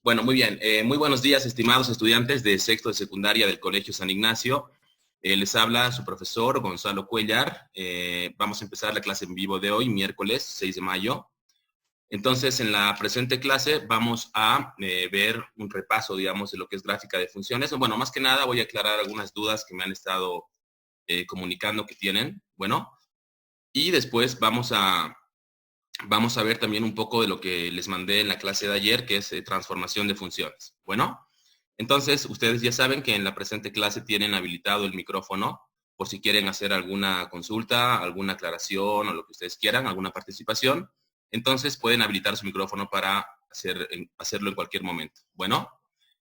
Bueno, muy bien. Muy buenos días, estimados estudiantes de sexto de secundaria del Colegio San Ignacio. Les habla su profesor Gonzalo Cuellar. Vamos a empezar la clase en vivo de hoy, miércoles 6 de mayo. Entonces, en la presente clase vamos a ver un repaso, digamos, de lo que es gráfica de funciones. Bueno, más que nada voy a aclarar algunas dudas que me han estado comunicando que tienen. Bueno, y después vamos a ver también un poco de lo que les mandé en la clase de ayer, que es transformación de funciones. Bueno, entonces ustedes ya saben que en la presente clase tienen habilitado el micrófono por si quieren hacer alguna consulta, alguna aclaración o lo que ustedes quieran, alguna participación. Entonces pueden habilitar su micrófono para hacerlo en cualquier momento. Bueno,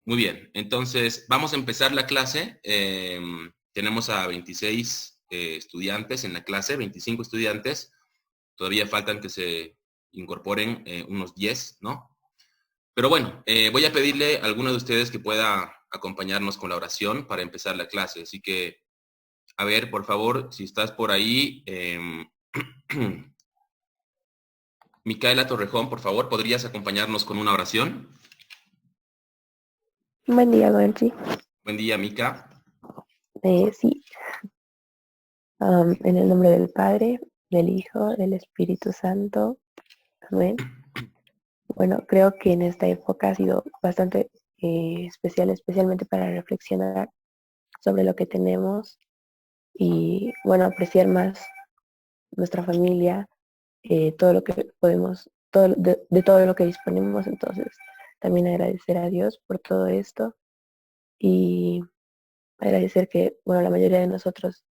muy bien. Entonces vamos a empezar la clase. Tenemos a 26 estudiantes en la clase, 25 estudiantes. Todavía faltan que se incorporen unos 10, ¿no? Pero bueno, voy a pedirle a alguno de ustedes que pueda acompañarnos con la oración para empezar la clase. Así que, a ver, por favor, si estás por ahí, Micaela Torrejón, por favor, ¿podrías acompañarnos con una oración? Buen día, Gonchi. Buen día, Mica. Sí, en el nombre del Padre, del Hijo, del Espíritu Santo. Amén. Bueno, creo que en esta época ha sido bastante especial, especialmente para reflexionar sobre lo que tenemos y, bueno, apreciar más nuestra familia, todo lo que podemos, de todo lo que disponemos. Entonces, también agradecer a Dios por todo esto y agradecer que, bueno, la mayoría de nosotros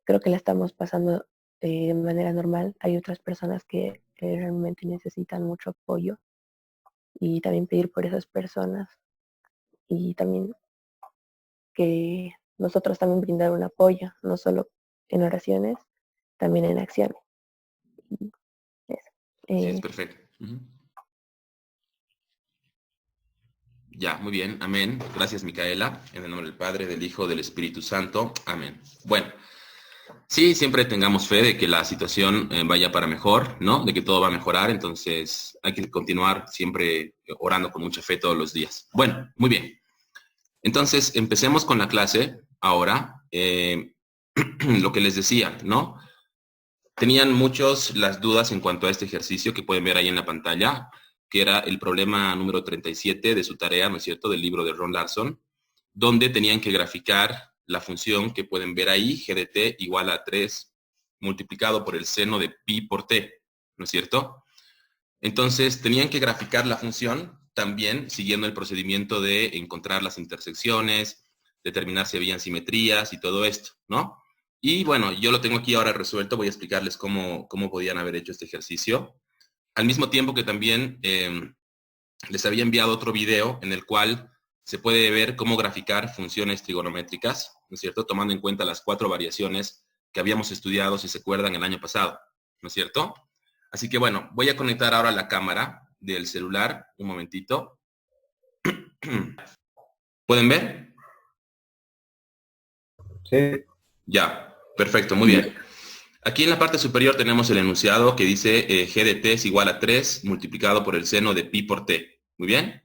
creo que la estamos pasando de manera normal. Hay otras personas que realmente necesitan mucho apoyo y también pedir por esas personas y también que nosotros también brindar un apoyo, no solo en oraciones, también en acciones. Y eso. Sí, es Eh, perfecto. Ya, muy bien, amén. Gracias, Micaela. En el nombre del Padre, del Hijo, del Espíritu Santo. Amén. Bueno, sí, siempre tengamos fe de que la situación vaya para mejor, ¿no? De que todo va a mejorar, entonces hay que continuar siempre orando con mucha fe todos los días. Bueno, muy bien. Entonces, empecemos con la clase ahora. Lo que les decía, ¿no? Tenían muchos las dudas en cuanto a este ejercicio que pueden ver ahí en la pantalla, que era el problema número 37 de su tarea, ¿no es cierto?, del libro de Ron Larson, donde tenían que graficar la función que pueden ver ahí, g de t igual a 3 multiplicado por el seno de pi por t, ¿no es cierto? Entonces, tenían que graficar la función también siguiendo el procedimiento de encontrar las intersecciones, determinar si habían simetrías y todo esto, ¿no? Y bueno, yo lo tengo aquí ahora resuelto, voy a explicarles cómo podían haber hecho este ejercicio. Al mismo tiempo que también les había enviado otro video en el cual se puede ver cómo graficar funciones trigonométricas, ¿no es cierto? Tomando en cuenta las 4 variaciones que habíamos estudiado, si se acuerdan, el año pasado, ¿no es cierto? Así que bueno, voy a conectar ahora la cámara del celular, un momentito. ¿Pueden ver? Sí, Ya, perfecto, muy bien. Aquí en la parte superior tenemos el enunciado que dice g de t es igual a 3 multiplicado por el seno de pi por t. Muy bien.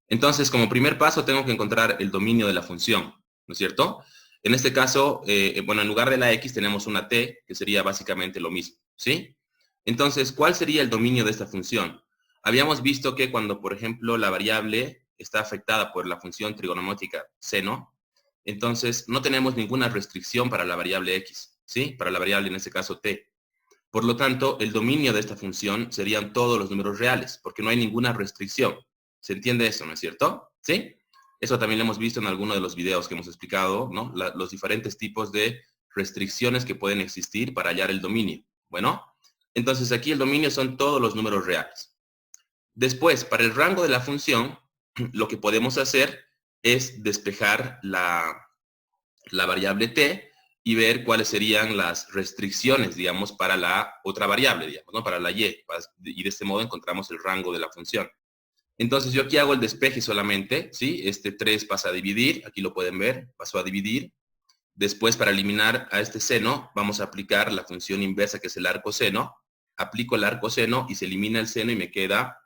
Entonces, como primer paso, tengo que encontrar el dominio de la función, ¿no es cierto? En este caso, bueno, en lugar de la x tenemos una t, que sería básicamente lo mismo, ¿sí? Entonces, ¿cuál sería el dominio de esta función? Habíamos visto que cuando, por ejemplo, la variable está afectada por la función trigonométrica seno, entonces no tenemos ninguna restricción para la variable x, ¿sí? Para la variable, en este caso, t. Por lo tanto, el dominio de esta función serían todos los números reales, porque no hay ninguna restricción. ¿Se entiende eso, no es cierto? ¿Sí? Eso también lo hemos visto en alguno de los videos que hemos explicado, ¿no? Los diferentes tipos de restricciones que pueden existir para hallar el dominio. Bueno, entonces aquí el dominio son todos los números reales. Después, para el rango de la función, lo que podemos hacer es despejar la variable t y ver cuáles serían las restricciones, digamos, para la otra variable, digamos, ¿no? Para la y. Y de este modo encontramos el rango de la función. Entonces yo aquí hago el despeje solamente, ¿sí? Este 3 pasa a dividir, aquí lo pueden ver, pasó a dividir. Después, para eliminar a este seno, vamos a aplicar la función inversa, que es el arcoseno. Aplico el arcoseno y se elimina el seno y me queda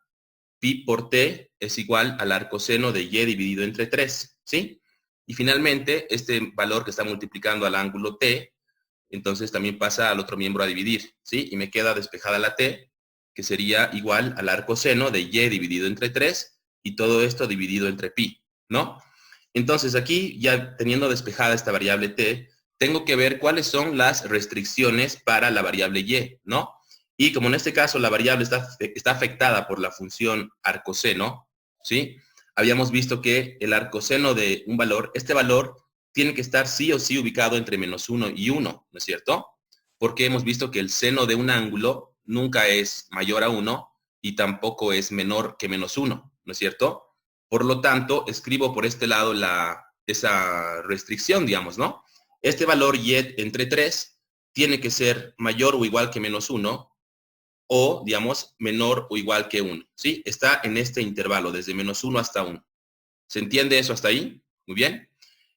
pi por t es igual al arcoseno de y dividido entre 3, ¿sí? Y finalmente, este valor que está multiplicando al ángulo t, entonces también pasa al otro miembro a dividir, ¿sí? Y me queda despejada la t, que sería igual al arcoseno de y dividido entre 3, y todo esto dividido entre pi, ¿no? Entonces aquí, ya teniendo despejada esta variable t, tengo que ver cuáles son las restricciones para la variable y, ¿no? Y como en este caso la variable está afectada por la función arcoseno, ¿sí? Habíamos visto que el arcoseno de un valor, este valor tiene que estar sí o sí ubicado entre -1 y 1, ¿no es cierto? Porque hemos visto que el seno de un ángulo nunca es mayor a 1 y tampoco es menor que -1, ¿no es cierto? Por lo tanto, escribo por este lado esa restricción, digamos, ¿no? Este valor y entre 3 tiene que ser mayor o igual que -1 o, digamos, menor o igual que 1, ¿sí? Está en este intervalo, desde -1 hasta 1. ¿Se entiende eso hasta ahí? Muy bien.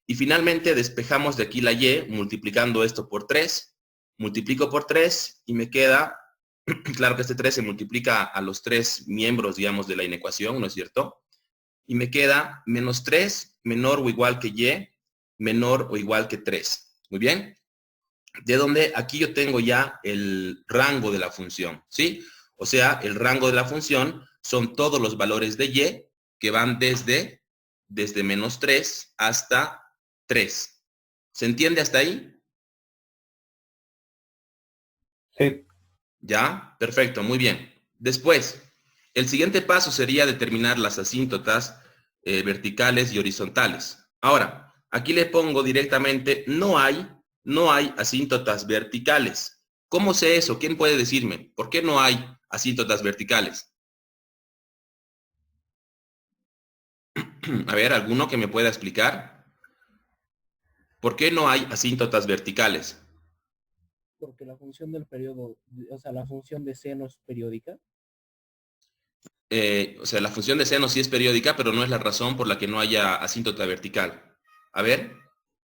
Y finalmente despejamos de aquí la y, multiplicando esto por 3. Multiplico por 3 y me queda, claro que este 3 se multiplica a los 3 miembros, digamos, de la inecuación, ¿no es cierto? Y me queda -3 menor o igual que y, menor o igual que 3. Muy bien. De donde aquí yo tengo ya el rango de la función, ¿sí? O sea, el rango de la función son todos los valores de y que van desde -3 hasta 3. ¿Se entiende hasta ahí? Sí. ¿Ya? Perfecto, muy bien. Después, el siguiente paso sería determinar las asíntotas verticales y horizontales. Ahora, aquí le pongo directamente, no hay asíntotas verticales. ¿Cómo sé eso? ¿Quién puede decirme? ¿Por qué no hay asíntotas verticales? A ver, ¿alguno que me pueda explicar? ¿Por qué no hay asíntotas verticales? Porque la función del periodo, o sea, la función de seno es periódica. O sea, la función de seno sí es periódica, pero no es la razón por la que no haya asíntota vertical. A ver.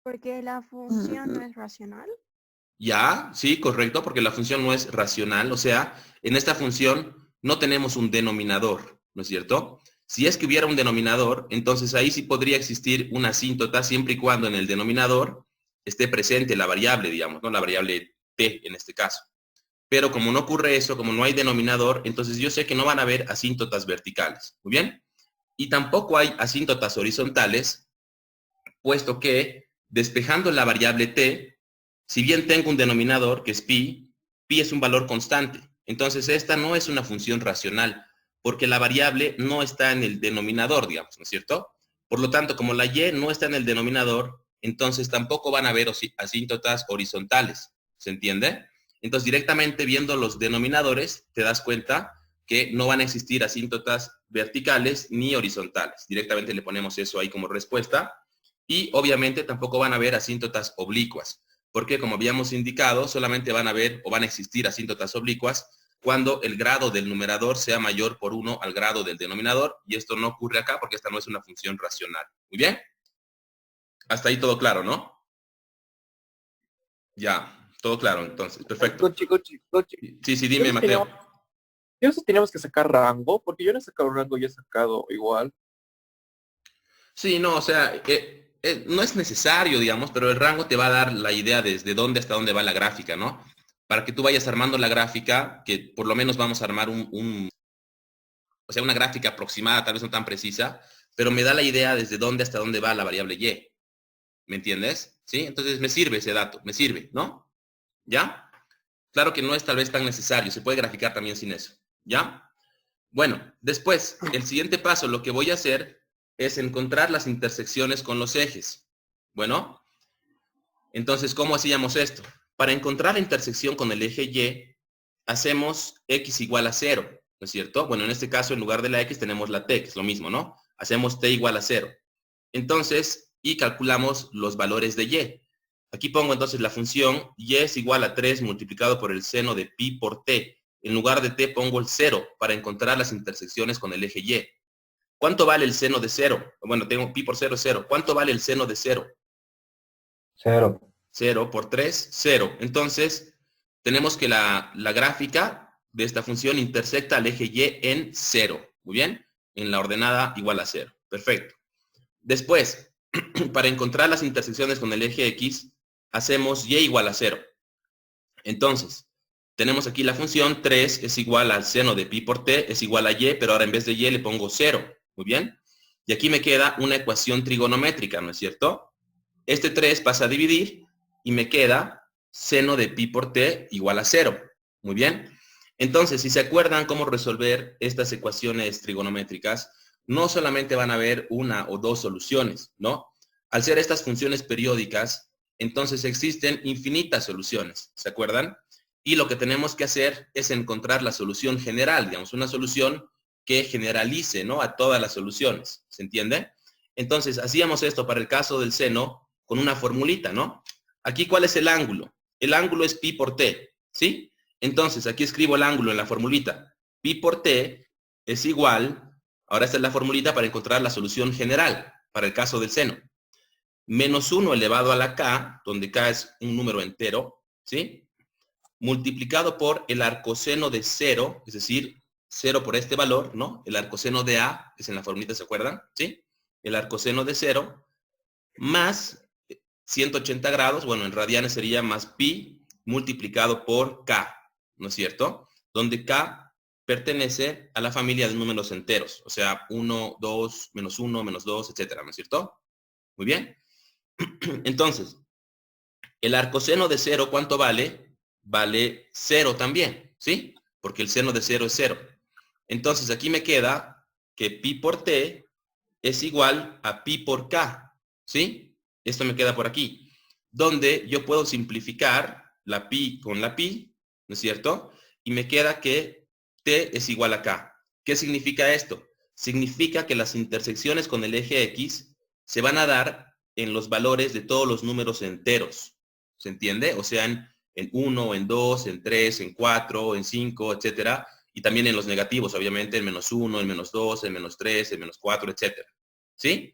Porque la función no es racional. Ya, sí, correcto, porque la función no es racional, o sea, en esta función no tenemos un denominador, ¿no es cierto? Si es que hubiera un denominador, entonces ahí sí podría existir una asíntota siempre y cuando en el denominador esté presente la variable, digamos, ¿no? La variable t en este caso. Pero como no ocurre eso, como no hay denominador, entonces yo sé que no van a haber asíntotas verticales, ¿muy bien? Y tampoco hay asíntotas horizontales, puesto que despejando la variable t, si bien tengo un denominador que es pi es un valor constante. Entonces esta no es una función racional, porque la variable no está en el denominador, digamos, ¿no es cierto? Por lo tanto, como la y no está en el denominador, entonces tampoco van a haber asíntotas horizontales. ¿Se entiende? Entonces directamente viendo los denominadores, te das cuenta que no van a existir asíntotas verticales ni horizontales. Directamente le ponemos eso ahí como respuesta. Y obviamente tampoco van a haber asíntotas oblicuas, porque como habíamos indicado, solamente van a haber o van a existir asíntotas oblicuas cuando el grado del numerador sea mayor por 1 al grado del denominador, y esto no ocurre acá porque esta no es una función racional. Muy bien. Hasta ahí todo claro, ¿no? Ya, todo claro, entonces, perfecto. Sí, dime, Mateo. Entonces teníamos que sacar rango, porque yo no he sacado rango, yo he sacado igual. Sí, no, o sea, no es necesario, digamos, pero el rango te va a dar la idea desde dónde hasta dónde va la gráfica, ¿no? Para que tú vayas armando la gráfica, que por lo menos vamos a armar o sea, una gráfica aproximada, tal vez no tan precisa, pero me da la idea desde dónde hasta dónde va la variable y. ¿Me entiendes? ¿Sí? Entonces me sirve ese dato, me sirve, ¿no? ¿Ya? Claro que no es tal vez tan necesario, se puede graficar también sin eso, ¿ya? Bueno, después, el siguiente paso, lo que voy a hacer es encontrar las intersecciones con los ejes. Bueno, entonces, ¿cómo hacíamos esto? Para encontrar la intersección con el eje y, hacemos x igual a 0, ¿no es cierto? Bueno, en este caso, en lugar de la x tenemos la t, que es lo mismo, ¿no? Hacemos t igual a 0. Entonces, y calculamos los valores de y. Aquí pongo entonces la función y es igual a 3 multiplicado por el seno de pi por t. En lugar de t pongo el 0 para encontrar las intersecciones con el eje y. ¿Cuánto vale el seno de 0? Bueno, tengo pi por 0, 0. ¿Cuánto vale el seno de 0? 0. 0 por 3, 0. Entonces, tenemos que la gráfica de esta función intersecta al eje y en 0. Muy bien, en la ordenada igual a 0. Perfecto. Después, para encontrar las intersecciones con el eje X, hacemos y igual a 0. Entonces, tenemos aquí la función 3 es igual al seno de pi por t es igual a y, pero ahora en vez de y le pongo 0. Muy bien. Y aquí me queda una ecuación trigonométrica, ¿no es cierto? Este 3 pasa a dividir y me queda seno de pi por t igual a 0. Muy bien. Entonces, si se acuerdan cómo resolver estas ecuaciones trigonométricas, no solamente van a haber una o dos soluciones, ¿no? Al ser estas funciones periódicas, entonces existen infinitas soluciones, ¿se acuerdan? Y lo que tenemos que hacer es encontrar la solución general, digamos, una solución que generalice, ¿no? A todas las soluciones, ¿se entiende? Entonces, hacíamos esto para el caso del seno con una formulita, ¿no? Aquí, ¿cuál es el ángulo? El ángulo es pi por t, ¿sí? Entonces, aquí escribo el ángulo en la formulita. Pi por t es igual, ahora esta es la formulita para encontrar la solución general para el caso del seno. Menos 1 elevado a la k, donde k es un número entero, ¿sí? Multiplicado por el arcoseno de 0, es decir, 0 por este valor, ¿no? El arcoseno de a, que es en la formulita, ¿se acuerdan? ¿Sí? El arcoseno de 0, más 180 grados, bueno, en radianes sería más pi multiplicado por k, ¿no es cierto? Donde k pertenece a la familia de números enteros, o sea, 1, 2, menos 1, menos 2, etcétera, ¿no es cierto? Muy bien. Entonces, el arcoseno de 0, ¿cuánto vale? Vale 0 también, ¿sí? Porque el seno de 0 es 0. Entonces, aquí me queda que pi por t es igual a pi por k, ¿sí? Esto me queda por aquí, donde yo puedo simplificar la pi con la pi, ¿no es cierto? Y me queda que t es igual a k. ¿Qué significa esto? Significa que las intersecciones con el eje X se van a dar en los valores de todos los números enteros, ¿se entiende? O sea, en 1, en 2, en 3, en 4, en 5, etcétera, y también en los negativos, obviamente, en menos 1, en menos 2, en menos 3, en menos 4, etcétera, ¿sí?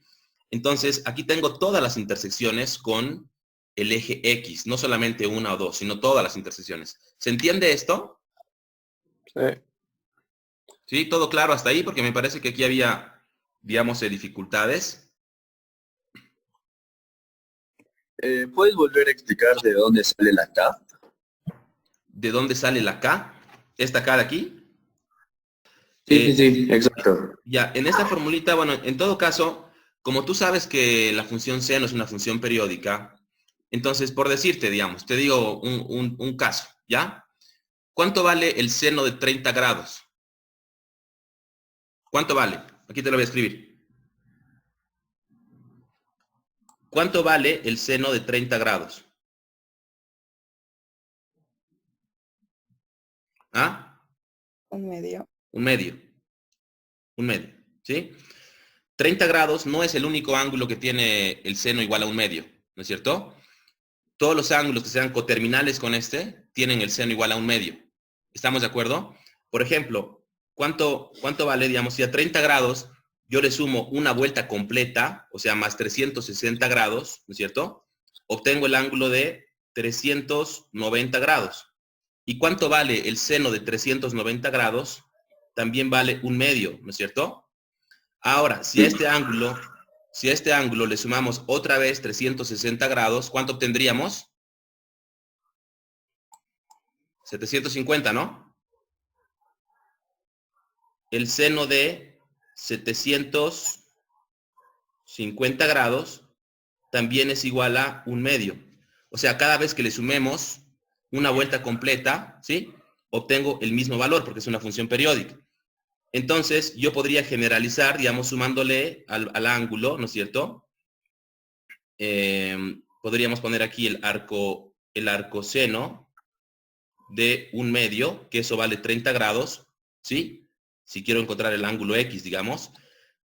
Entonces, aquí tengo todas las intersecciones con el eje X, no solamente una o dos, sino todas las intersecciones. ¿Se entiende esto? Sí. ¿Sí? ¿Todo claro hasta ahí? Porque me parece que aquí había, digamos, dificultades. ¿Puedes volver a explicar de dónde sale la K? ¿De dónde sale la K? ¿Esta K de aquí? Sí, exacto. Ya, en esta formulita, bueno, en todo caso, como tú sabes que la función seno es una función periódica, entonces, por decirte, digamos, te digo un caso, ¿ya? ¿Cuánto vale el seno de 30 grados? ¿Cuánto vale? Aquí te lo voy a escribir. ¿Cuánto vale el seno de 30 grados? ¿Ah? Un medio. Un medio. Un medio, ¿sí? 30 grados no es el único ángulo que tiene el seno igual a un medio, ¿no es cierto? Todos los ángulos que sean coterminales con este tienen el seno igual a un medio. ¿Estamos de acuerdo? Por ejemplo, ¿cuánto vale, digamos, si a 30 grados yo le sumo una vuelta completa, o sea, más 360 grados, ¿no es cierto? Obtengo el ángulo de 390 grados. ¿Y cuánto vale el seno de 390 grados? También vale un medio, ¿no es cierto? Ahora, si a este ángulo le sumamos otra vez 360 grados, ¿cuánto obtendríamos? 750, ¿no? El seno de 750 grados también es igual a un medio. O sea, cada vez que le sumemos una vuelta completa, ¿sí? Obtengo el mismo valor porque es una función periódica. Entonces, yo podría generalizar, digamos, sumándole al ángulo, ¿no es cierto? Podríamos poner aquí el arcoseno de un medio, que eso vale 30 grados, ¿sí? Si quiero encontrar el ángulo X, digamos.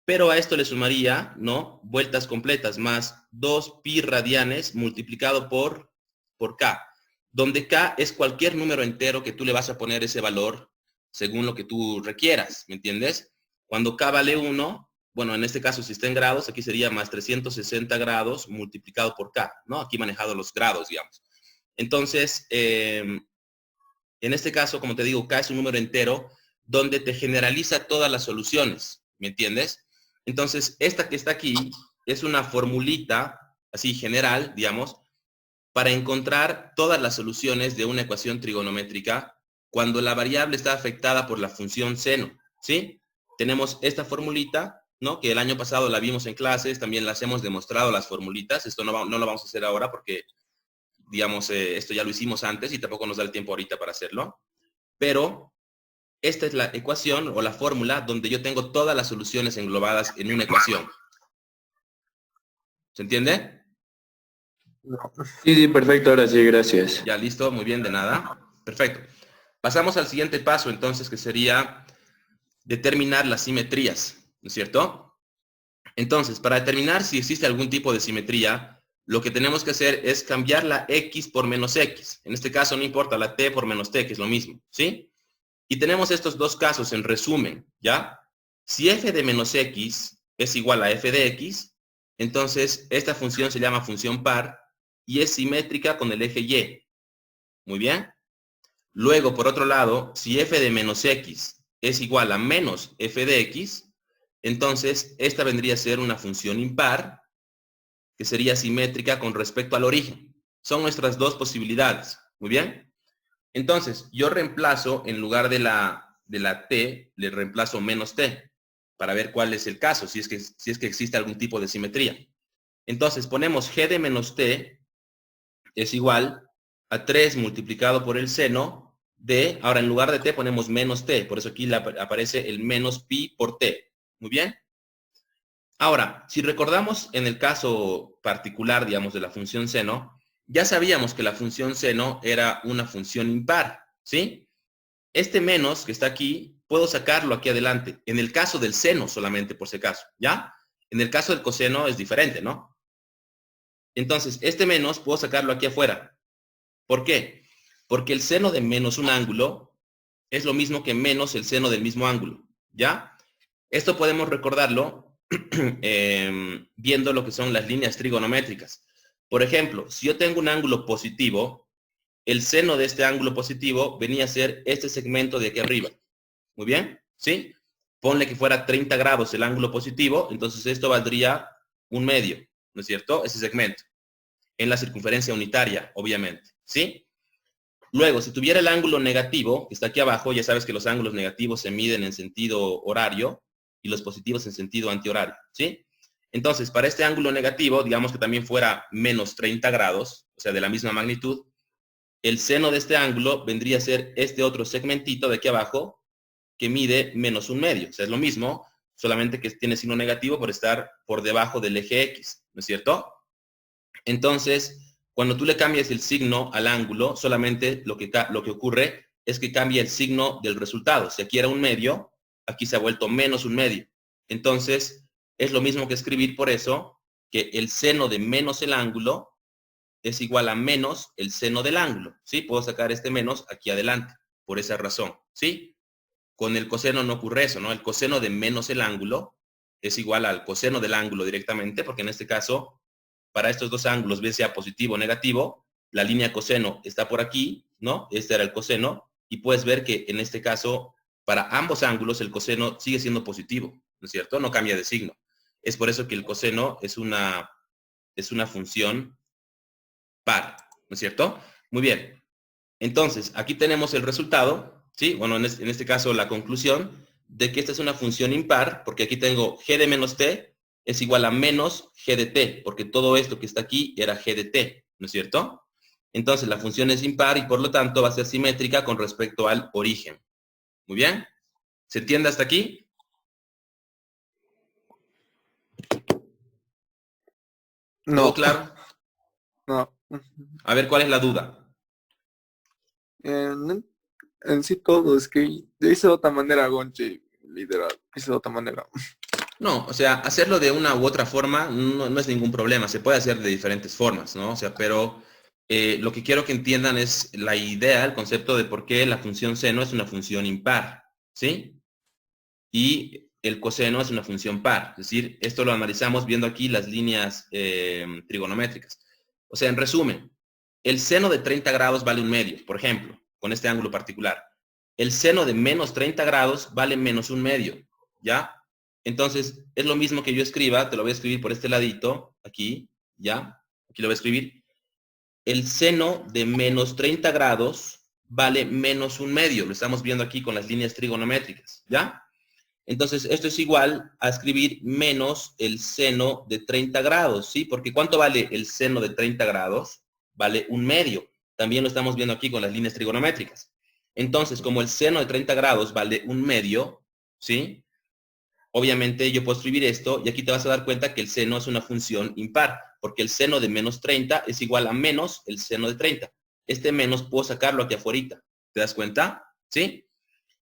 Pero a esto le sumaría, ¿no? Vueltas completas más 2 pi radianes multiplicado por K, donde K es cualquier número entero que tú le vas a poner ese valor según lo que tú requieras, ¿me entiendes? Cuando K vale 1, bueno, en este caso si está en grados, aquí sería más 360 grados multiplicado por K, ¿no? Aquí manejado los grados, digamos. Entonces, en este caso, como te digo, K es un número entero, donde te generaliza todas las soluciones, ¿me entiendes? Entonces, esta que está aquí es una formulita, así general, digamos, para encontrar todas las soluciones de una ecuación trigonométrica cuando la variable está afectada por la función seno, ¿sí? Tenemos esta formulita, ¿no? Que el año pasado la vimos en clases, también las hemos demostrado las formulitas, esto no lo vamos a hacer ahora porque, digamos, esto ya lo hicimos antes y tampoco nos da el tiempo ahorita para hacerlo, pero esta es la ecuación o la fórmula donde yo tengo todas las soluciones englobadas en una ecuación. ¿Se entiende? Sí, sí, perfecto, ahora sí, gracias. Ya, listo, muy bien, de nada. Perfecto. Pasamos al siguiente paso, entonces, que sería determinar las simetrías, ¿no es cierto? Entonces, para determinar si existe algún tipo de simetría, lo que tenemos que hacer es cambiar la x por menos x. En este caso no importa la t por menos t, que es lo mismo, ¿sí? Y tenemos estos dos casos en resumen, ¿ya? Si f de menos x es igual a f de x, entonces esta función se llama función par y es simétrica con el eje y. Muy bien. Luego, por otro lado, si f de menos x es igual a menos f de x, entonces esta vendría a ser una función impar que sería simétrica con respecto al origen. Son nuestras dos posibilidades. Muy bien. Entonces, yo reemplazo, en lugar de la t, le reemplazo menos t, para ver cuál es el caso, si es que existe algún tipo de simetría. Entonces, ponemos g de menos t es igual a 3 multiplicado por el seno de, ahora en lugar de t ponemos menos t, por eso aquí aparece el menos pi por t. Muy bien. Ahora, si recordamos en el caso particular, digamos, de la función seno, ya sabíamos que la función seno era una función impar, ¿sí? Este menos que está aquí, puedo sacarlo aquí adelante. En el caso del seno solamente, por si acaso, ¿ya? En el caso del coseno es diferente, ¿no? Entonces, este menos puedo sacarlo aquí afuera. ¿Por qué? Porque el seno de menos un ángulo es lo mismo que menos el seno del mismo ángulo, ¿ya? Esto podemos recordarlo viendo lo que son las líneas trigonométricas. Por ejemplo, si yo tengo un ángulo positivo, el seno de este ángulo positivo venía a ser este segmento de aquí arriba. Muy bien, ¿sí? Ponle que fuera 30 grados el ángulo positivo, entonces esto valdría un medio, ¿no es cierto? Ese segmento. En la circunferencia unitaria, obviamente, ¿sí? Luego, si tuviera el ángulo negativo, que está aquí abajo, ya sabes que los ángulos negativos se miden en sentido horario y los positivos en sentido antihorario, ¿sí? Entonces, para este ángulo negativo, digamos que también fuera menos 30 grados, o sea, de la misma magnitud, el seno de este ángulo vendría a ser este otro segmentito de aquí abajo que mide menos un medio. O sea, es lo mismo, solamente que tiene signo negativo por estar por debajo del eje X, ¿no es cierto? Entonces, cuando tú le cambias el signo al ángulo, solamente lo que ocurre es que cambia el signo del resultado. Si aquí era un medio, aquí se ha vuelto menos un medio. Entonces, es lo mismo que escribir por eso que el seno de menos el ángulo es igual a menos el seno del ángulo, ¿sí? Puedo sacar este menos aquí adelante, por esa razón, ¿sí? Con el coseno no ocurre eso, ¿no? El coseno de menos el ángulo es igual al coseno del ángulo directamente, porque en este caso, para estos dos ángulos, bien sea positivo o negativo, la línea coseno está por aquí, ¿no? Este era el coseno, y puedes ver que en este caso, para ambos ángulos, el coseno sigue siendo positivo, ¿no es cierto? No cambia de signo. Es por eso que el coseno es una función par, ¿no es cierto? Muy bien. Entonces, aquí tenemos el resultado, ¿sí? Bueno, en este caso la conclusión de que esta es una función impar, porque aquí tengo g de menos t es igual a menos g de t, porque todo esto que está aquí era g de t, ¿no es cierto? Entonces, la función es impar y por lo tanto va a ser simétrica con respecto al origen. Muy bien. ¿Se entiende hasta aquí? ¿Todo No, claro? no. A ver, ¿cuál es la duda? En sí todo, es que yo hice de otra manera, Gonchi, literal, hice de otra manera. No, o sea, hacerlo de una u otra forma no es ningún problema, se puede hacer de diferentes formas, ¿no? O sea, pero lo que quiero que entiendan es la idea, el concepto de por qué la función seno es una función impar, ¿sí? Y el coseno es una función par, es decir, esto lo analizamos viendo aquí las líneas trigonométricas. O sea, en resumen, el seno de 30 grados vale un medio, por ejemplo, con este ángulo particular. el seno de menos 30 grados vale menos 1/2, ¿ya? Entonces, es lo mismo que yo escriba, te lo voy a escribir por este ladito, aquí, ¿ya? Aquí lo voy a escribir. El seno de menos 30 grados vale menos 1/2. Lo estamos viendo aquí con las líneas trigonométricas, ¿ya? Entonces, esto es igual a escribir menos el seno de 30 grados, ¿sí? Porque ¿cuánto vale el seno de 30 grados? Vale 1/2. También lo estamos viendo aquí con las líneas trigonométricas. Entonces, como el seno de 30 grados vale 1/2, ¿sí? Obviamente yo puedo escribir esto y aquí te vas a dar cuenta que el seno es una función impar, porque el seno de menos 30 es igual a menos el seno de 30. Este menos puedo sacarlo aquí afuera. ¿Te das cuenta? ¿Sí?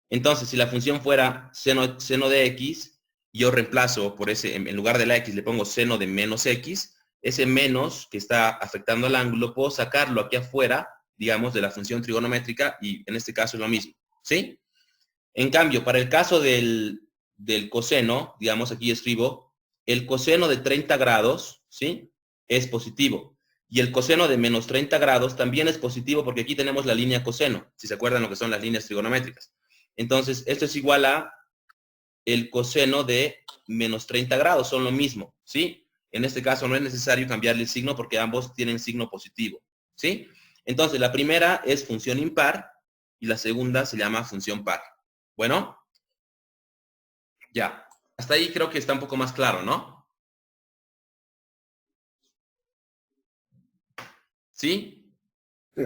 Entonces, si la función fuera seno de x, yo reemplazo por ese, en lugar de la x le pongo seno de menos x, ese menos que está afectando al ángulo, puedo sacarlo aquí afuera, digamos, de la función trigonométrica y en este caso es lo mismo. ¿Sí? En cambio, para el caso del coseno, digamos, aquí escribo, el coseno de 30 grados, ¿sí? Es positivo. Y el coseno de menos 30 grados también es positivo porque aquí tenemos la línea coseno, si se acuerdan lo que son las líneas trigonométricas. Entonces, esto es igual a el coseno de menos 30 grados, son lo mismo, ¿sí? En este caso no es necesario cambiarle el signo porque ambos tienen signo positivo, ¿sí? Entonces, la primera es función impar y la segunda se llama función par. Bueno, ya. Hasta ahí creo que está un poco más claro, ¿no? ¿Sí? Sí.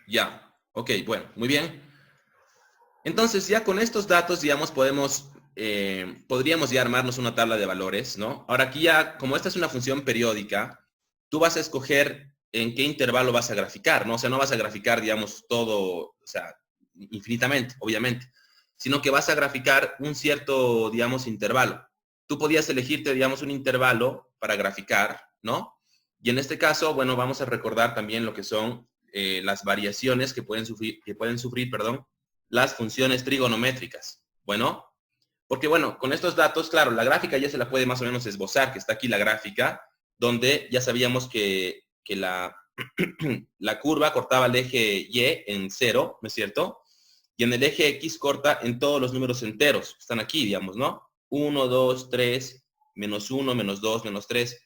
Ya. Ok, bueno, muy bien. Entonces, ya con estos datos, digamos, podríamos ya armarnos una tabla de valores, ¿no? Ahora aquí ya, como esta es una función periódica, tú vas a escoger en qué intervalo vas a graficar, ¿no? O sea, no vas a graficar, digamos, todo, o sea, infinitamente, obviamente, sino que vas a graficar un cierto, digamos, intervalo. Tú podías elegirte, digamos, un intervalo para graficar, ¿no? Y en este caso, bueno, vamos a recordar también lo que son las variaciones que pueden sufrir, perdón, las funciones trigonométricas. Bueno, porque bueno, con estos datos, claro, la gráfica ya se la puede más o menos esbozar, que está aquí la gráfica, donde ya sabíamos que la, la curva cortaba el eje Y en 0, ¿no es cierto? Y en el eje X corta en todos los números enteros. Están aquí, digamos, ¿no? 1, 2, 3, menos 1, menos 2, menos 3.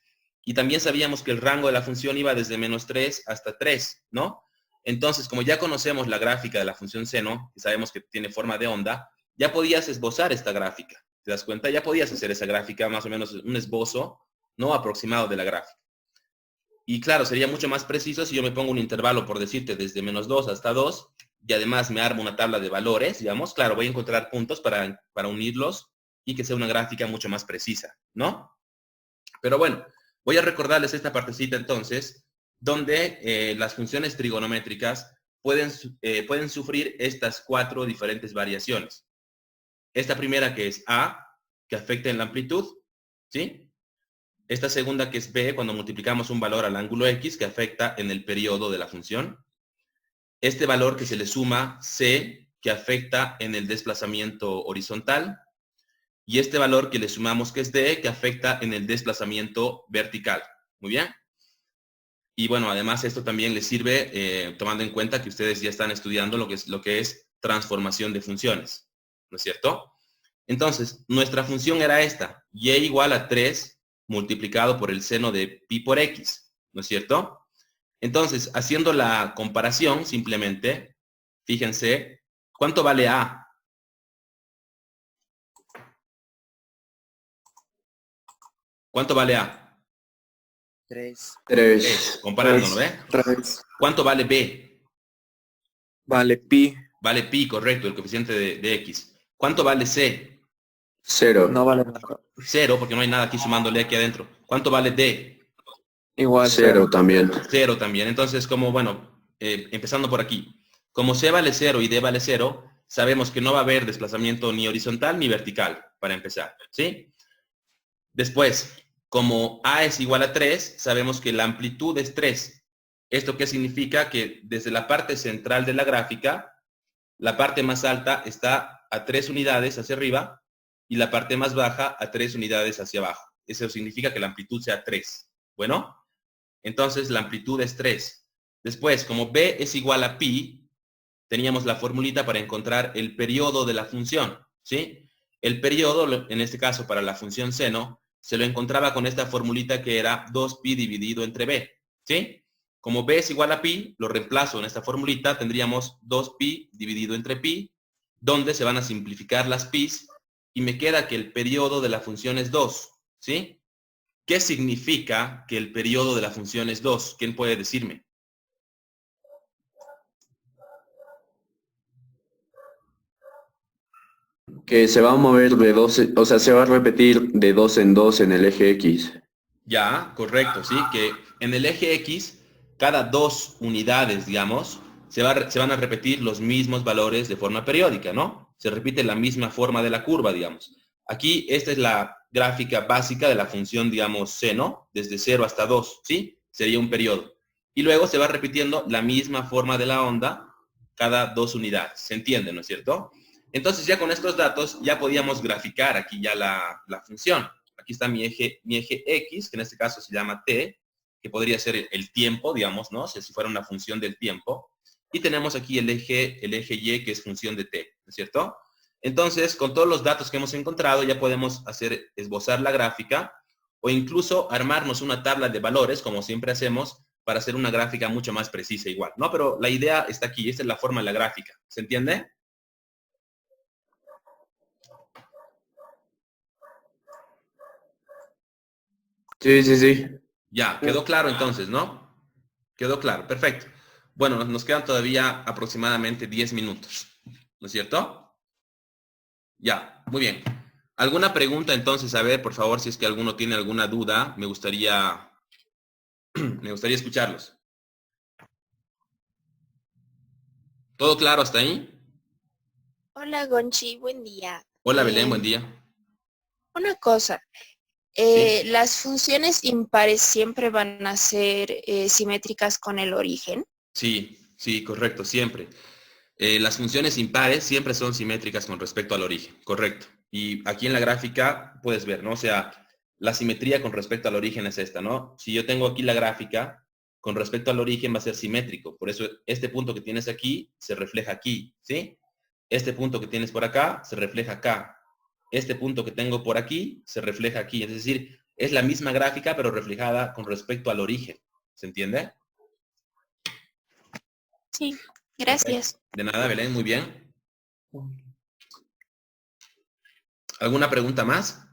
Y también sabíamos que el rango de la función iba desde menos 3 hasta 3, ¿no? Entonces, como ya conocemos la gráfica de la función seno, y sabemos que tiene forma de onda, ya podías esbozar esta gráfica. ¿Te das cuenta? Ya podías hacer esa gráfica, más o menos un esbozo, ¿no? Aproximado de la gráfica. Y claro, sería mucho más preciso si yo me pongo un intervalo, por decirte, desde menos 2 hasta 2, y además me armo una tabla de valores, digamos, claro, voy a encontrar puntos para unirlos y que sea una gráfica mucho más precisa, ¿no? Pero bueno, voy a recordarles esta partecita entonces, donde las funciones trigonométricas pueden sufrir estas 4 diferentes variaciones. Esta primera que es A, que afecta en la amplitud, ¿sí? Esta segunda que es B, cuando multiplicamos un valor al ángulo X, que afecta en el periodo de la función. Este valor que se le suma C, que afecta en el desplazamiento horizontal. Y este valor que le sumamos que es D, que afecta en el desplazamiento vertical. Muy bien. Y bueno, además esto también les sirve tomando en cuenta que ustedes ya están estudiando lo que es transformación de funciones. ¿No es cierto? Entonces, nuestra función era esta. Y igual a 3 multiplicado por el seno de pi por x. ¿No es cierto? Entonces, haciendo la comparación, simplemente, fíjense, ¿cuánto vale A? ¿Cuánto vale A? 3. 3. Comparándolo, ¿ve? 3. ¿Cuánto vale B? Vale pi. Vale pi, correcto, el coeficiente de X. ¿Cuánto vale C? 0. No vale nada. 0, porque no hay nada aquí sumándole aquí adentro. ¿Cuánto vale D? Igual 0 también. 0 también. Entonces, como, bueno, empezando por aquí. Como C vale 0 y D vale 0, sabemos que no va a haber desplazamiento ni horizontal ni vertical, para empezar, ¿sí? Después, como A es igual a 3, sabemos que la amplitud es 3. ¿Esto qué significa? Que desde la parte central de la gráfica, la parte más alta está a 3 unidades hacia arriba y la parte más baja a 3 unidades hacia abajo. Eso significa que la amplitud sea 3. Bueno, entonces la amplitud es 3. Después, como B es igual a pi, teníamos la formulita para encontrar el periodo de la función, ¿sí? El periodo, en este caso para la función seno, se lo encontraba con esta formulita que era 2pi dividido entre b, ¿sí? Como b es igual a pi, lo reemplazo en esta formulita, tendríamos 2pi dividido entre pi, donde se van a simplificar las pi's, y me queda que el periodo de la función es 2, ¿sí? ¿Qué significa que el periodo de la función es 2? ¿Quién puede decirme? Que se va a mover de 12, o sea, se va a repetir de 2 en 2 en el eje X. Ya, correcto, sí, que en el eje X, cada 2 unidades, digamos, se van a repetir los mismos valores de forma periódica, ¿no? Se repite la misma forma de la curva, digamos. Aquí, esta es la gráfica básica de la función, digamos, seno, desde 0 hasta 2, ¿sí? Sería un periodo. Y luego se va repitiendo la misma forma de la onda cada 2 unidades. ¿Se entiende, no es cierto? Entonces, ya con estos datos, ya podíamos graficar aquí ya la función. Aquí está mi eje X, que en este caso se llama t, que podría ser el tiempo, digamos, ¿no? Si fuera una función del tiempo. Y tenemos aquí el eje Y, que es función de t, ¿no es cierto? Entonces, con todos los datos que hemos encontrado, ya podemos esbozar la gráfica, o incluso armarnos una tabla de valores, como siempre hacemos, para hacer una gráfica mucho más precisa igual, ¿no? Pero la idea está aquí, esta es la forma de la gráfica, ¿se entiende? Sí, sí, sí. Ya, quedó claro entonces, ¿no? Quedó claro, perfecto. Bueno, nos quedan todavía aproximadamente 10 minutos, ¿no es cierto? Ya, muy bien. ¿Alguna pregunta entonces? A ver, por favor, si es que alguno tiene alguna duda, me gustaría escucharlos. ¿Todo claro hasta ahí? Hola Gonchi, buen día. Hola Belén, buen día. Una cosa, Sí. ¿las funciones impares siempre van a ser simétricas con el origen? Sí, sí, correcto, siempre. Las funciones impares siempre son simétricas con respecto al origen, correcto. Y aquí en la gráfica puedes ver, ¿no? O sea, la simetría con respecto al origen es esta, ¿no? Si yo tengo aquí la gráfica, con respecto al origen va a ser simétrico. Por eso este punto que tienes aquí se refleja aquí, ¿sí? Este punto que tienes por acá se refleja acá. Este punto que tengo por aquí se refleja aquí. Es decir, es la misma gráfica, pero reflejada con respecto al origen. ¿Se entiende? Sí, gracias. Perfecto. De nada, Belén, muy bien. ¿Alguna pregunta más?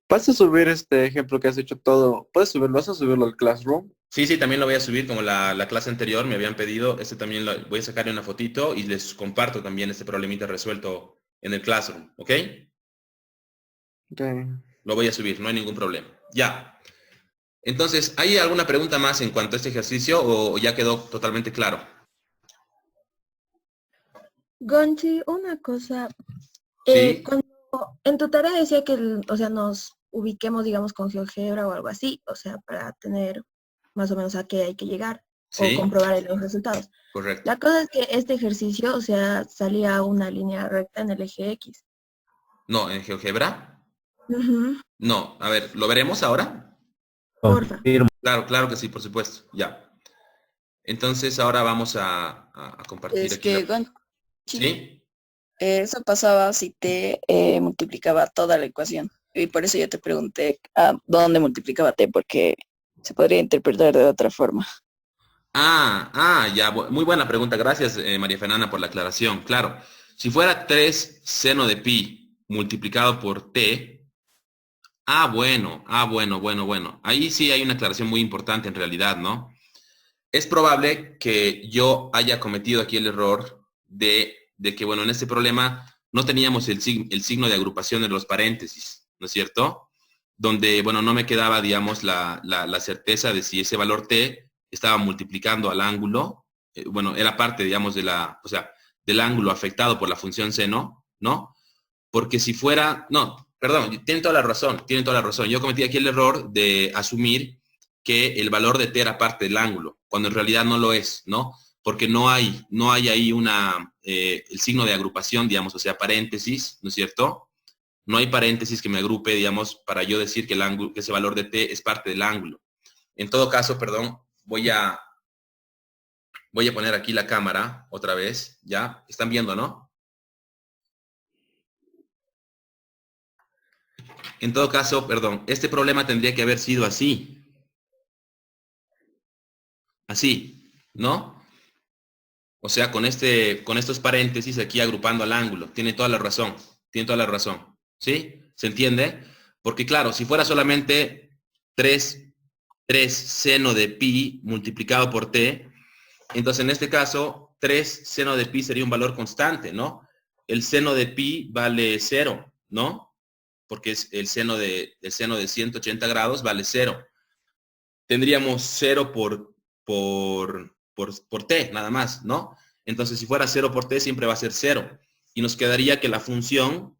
¿Vas a subir este ejemplo que has hecho todo? ¿Puedes subirlo? ¿Vas a subirlo al Classroom? Sí, sí, también lo voy a subir como la clase anterior me habían pedido. Este también voy a sacarle una fotito y les comparto también este problemita resuelto en el Classroom, ¿ok? Ok. Lo voy a subir, no hay ningún problema. Ya. Entonces, ¿hay alguna pregunta más en cuanto a este ejercicio o ya quedó totalmente claro? Gonchi, una cosa, Sí, cuando en tu tarea decía que, o sea, nos ubiquemos, digamos, con GeoGebra o algo así, o sea, para tener más o menos a qué hay que llegar o sí, comprobar los resultados. correcto. La cosa es que este ejercicio, o sea, salía una línea recta en el eje X. No, ¿en GeoGebra? Ujú, No, a ver, ¿lo veremos ahora? porfa. Claro, claro que sí, por supuesto, ya. Entonces ahora vamos a compartir Es aquí la... que, Gonchi, ¿Sí? eso pasaba si te multiplicaba toda la ecuación. Y por eso yo te pregunté a dónde multiplicaba t, porque se podría interpretar de otra forma. Ya, muy buena pregunta. Gracias, María Fernanda, por la aclaración. Claro, si fuera 3 seno de pi multiplicado por t, bueno. Ahí sí hay una aclaración muy importante en realidad, ¿no? Es probable que yo haya cometido aquí el error de que, bueno, en este problema no teníamos el signo de agrupación de los paréntesis, ¿no es cierto? Donde, bueno, no me quedaba, digamos, la certeza de si ese valor t estaba multiplicando al ángulo, bueno, era parte, digamos, del ángulo afectado por la función seno, ¿no? Porque si fuera, no, perdón, tienen toda la razón. Yo cometí aquí el error de asumir que el valor de t era parte del ángulo, cuando en realidad no lo es, ¿no? Porque no hay ahí el signo de agrupación, digamos, o sea, paréntesis, ¿no es cierto? No hay paréntesis que me agrupe, digamos, para yo decir que ese valor de t es parte del ángulo. En todo caso, perdón, voy a Voy a poner aquí la cámara otra vez, ¿ya? Están viendo, ¿no? En todo caso, perdón, este problema tendría que haber sido así. Así, ¿no? O sea, con estos paréntesis aquí agrupando al ángulo. Tiene toda la razón. Tiene toda la razón. ¿Sí? ¿Se entiende? Porque claro, si fuera solamente 3 seno de pi multiplicado por t, entonces en este caso 3 seno de pi sería un valor constante, ¿no? El seno de pi vale 0, ¿no? Porque es el seno de 180 grados vale 0. Tendríamos 0 por t, nada más, ¿no? Entonces, si fuera 0 por t, siempre va a ser 0. Y nos quedaría que la función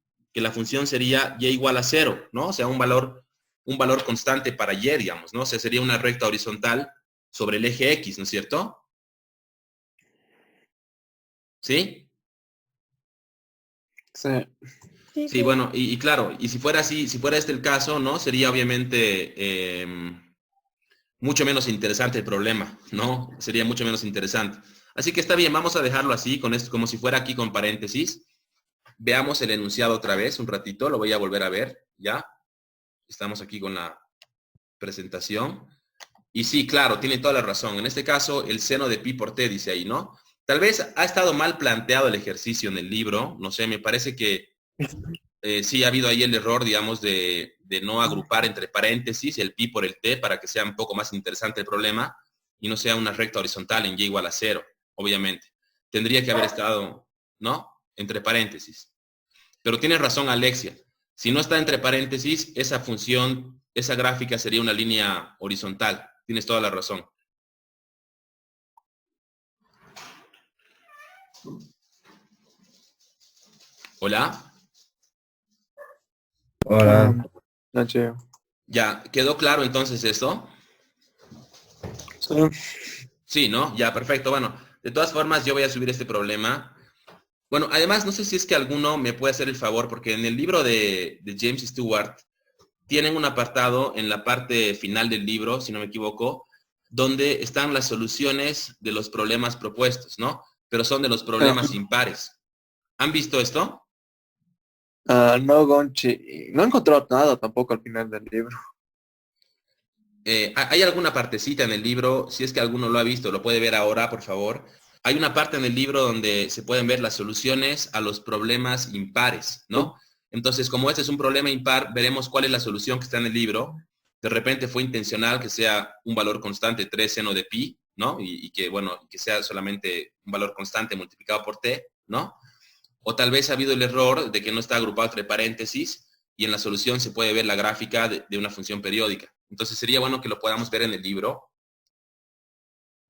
sería y igual a 0, ¿no? O sea, un valor constante para y, digamos, ¿no? O sea, sería una recta horizontal sobre el eje X, ¿no es cierto? ¿Sí? Sí. Sí, Sí, bueno, y claro, y si fuera así, si fuera este el caso, ¿no? Sería obviamente mucho menos interesante el problema, ¿no? Sería mucho menos interesante. Así que está bien, vamos a dejarlo así, con esto, como si fuera aquí con paréntesis. Veamos el enunciado otra vez, un ratito, lo voy a volver a ver, ¿ya? Estamos aquí con la presentación. Y sí, claro, tiene toda la razón. En este caso, el seno de pi por t dice ahí, ¿no? Tal vez ha estado mal planteado el ejercicio en el libro, no sé, me parece que sí ha habido ahí el error, digamos, de no agrupar entre paréntesis el pi por el t para que sea un poco más interesante el problema y no sea una recta horizontal en y igual a 0, obviamente. Tendría que haber estado, ¿no? Entre paréntesis. Pero tienes razón, Alexia. Si no está entre paréntesis, esa función, esa gráfica sería una línea horizontal. Tienes toda la razón. ¿Hola? Hola. Noche. ¿Ya quedó claro entonces esto? Sí. Sí, ¿no? Ya, perfecto. Bueno, de todas formas, yo voy a subir este problema. Bueno, además, no sé si es que alguno me puede hacer el favor, porque en el libro de James Stewart tienen un apartado en la parte final del libro, si no me equivoco, donde están las soluciones de los problemas propuestos, ¿no? Pero son de los problemas impares. ¿Han visto esto? No, Gonchi. No he encontrado nada tampoco al final del libro. ¿Hay alguna partecita en el libro? Si es que alguno lo ha visto, lo puede ver ahora, por favor. Hay una parte en el libro donde se pueden ver las soluciones a los problemas impares, ¿no? Entonces, como este es un problema impar, veremos cuál es la solución que está en el libro. De repente fue intencional que sea un valor constante 3 seno de pi, ¿no? Y que, bueno, que sea solamente un valor constante multiplicado por t, ¿no? O tal vez ha habido el error de que no está agrupado entre paréntesis y en la solución se puede ver la gráfica de una función periódica. Entonces sería bueno que lo podamos ver en el libro,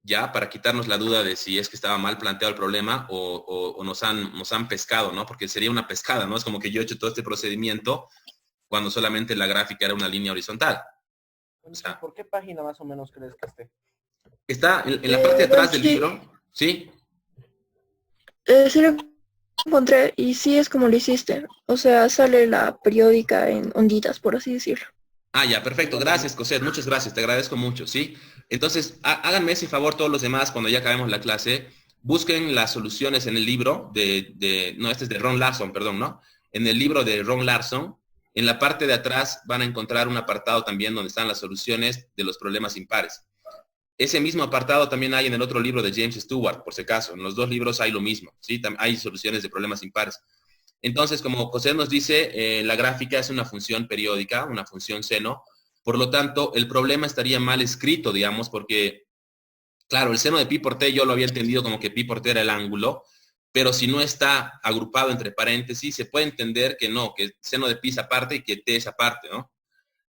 ya, para quitarnos la duda de si es que estaba mal planteado el problema o nos han pescado, ¿no? Porque sería una pescada, ¿no? Es como que yo he hecho todo este procedimiento cuando solamente la gráfica era una línea horizontal. O sea, ¿Por qué página más o menos crees que esté? está en la parte de atrás del libro, ¿sí? Sí lo encontré y sí es como lo hiciste. O sea, sale la periódica en onditas, por así decirlo. Ah, ya, perfecto. Gracias, Cosette. Muchas gracias. Te agradezco mucho, ¿sí? Entonces, háganme ese favor todos los demás cuando ya acabemos la clase. Busquen las soluciones en el libro no, este es de Ron Larson, perdón, ¿no? En el libro de Ron Larson, en la parte de atrás van a encontrar un apartado también donde están las soluciones de los problemas impares. Ese mismo apartado también hay en el otro libro de James Stewart, por si acaso. En los dos libros hay lo mismo, ¿sí? Hay soluciones de problemas impares. Entonces, como José nos dice, la gráfica es una función periódica, una función seno. Por lo tanto, el problema estaría mal escrito, digamos, porque, claro, el seno de pi por t yo lo había entendido como que pi por t era el ángulo, pero si no está agrupado entre paréntesis, se puede entender que no, que el seno de pi es aparte y que t es aparte, ¿no?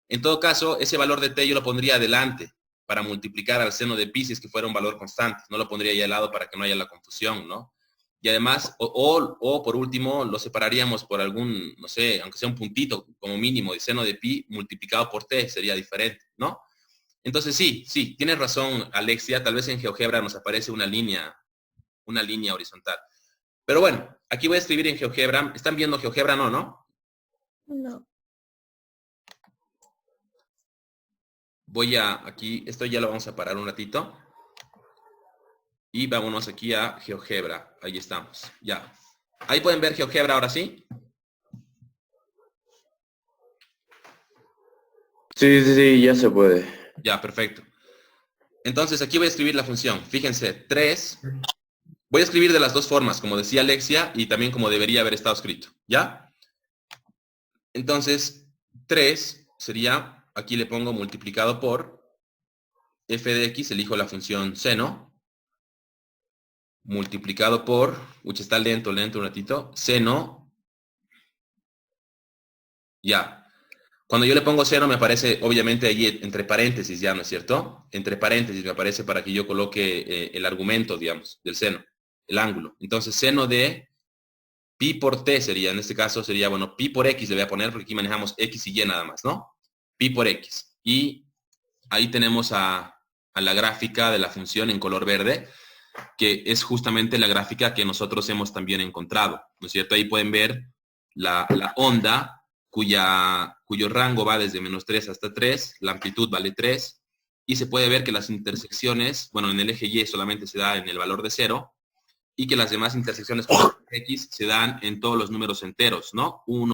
En todo caso, ese valor de t yo lo pondría adelante para multiplicar al seno de pi si es que fuera un valor constante. No lo pondría ahí al lado para que no haya la confusión, ¿no? Y además, o por último, lo separaríamos por algún, no sé, aunque sea un puntito como mínimo de seno de pi multiplicado por t, sería diferente, ¿no? Entonces sí, tienes razón, Alexia, tal vez en GeoGebra nos aparece una línea horizontal. Pero bueno, aquí voy a escribir en GeoGebra. ¿Están viendo GeoGebra? No, ¿no? No. Aquí, esto ya lo vamos a parar un ratito. Y vámonos aquí a GeoGebra. Ahí estamos. Ya. Ahí pueden ver GeoGebra ahora sí. Sí, ya se puede. Ya, perfecto. Entonces aquí voy a escribir la función. Fíjense, 3. Voy a escribir de las dos formas, como decía Alexia, y también como debería haber estado escrito. ¿Ya? Entonces, 3 sería, aquí le pongo multiplicado por f de x, elijo la función seno, multiplicado por, está lento un ratito, seno, ya. Cuando yo le pongo seno me aparece, obviamente, allí entre paréntesis, ya, ¿no es cierto? Entre paréntesis me aparece para que yo coloque el argumento, digamos, del seno, el ángulo. Entonces, seno de pi por t sería, en este caso sería, bueno, pi por x le voy a poner, porque aquí manejamos x y y nada más, ¿no? Pi por x. Y ahí tenemos a la gráfica de la función en color verde, que es justamente la gráfica que nosotros hemos también encontrado, ¿no es cierto? Ahí pueden ver la onda cuyo rango va desde -3 hasta 3, la amplitud vale 3, y se puede ver que las intersecciones, bueno, en el eje Y solamente se da en el valor de 0, y que las demás intersecciones con el eje X se dan en todos los números enteros, ¿no? 1,